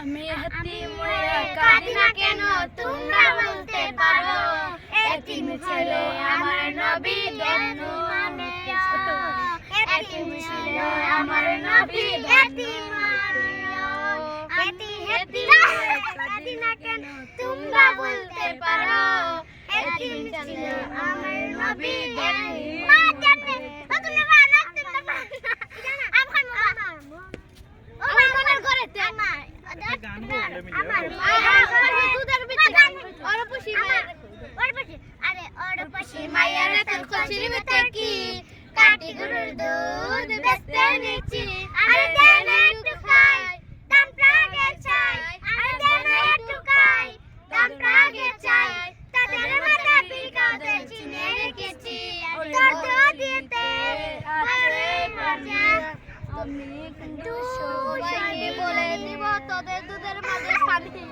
আমি হাতিম হইয়া কাঁদি না কেন তোমরা বলতে পারো এতিম ছেলে আমার নবী ধন্য এতিম ছেলে আমার নবী এতিম কাঁদি না কেন তোমরা বলতে পারো এতিম ছেলে আমার নবী আমি কিন্তু সবাইকে বলে দিব তোদের দুধের মাঝে শান্তি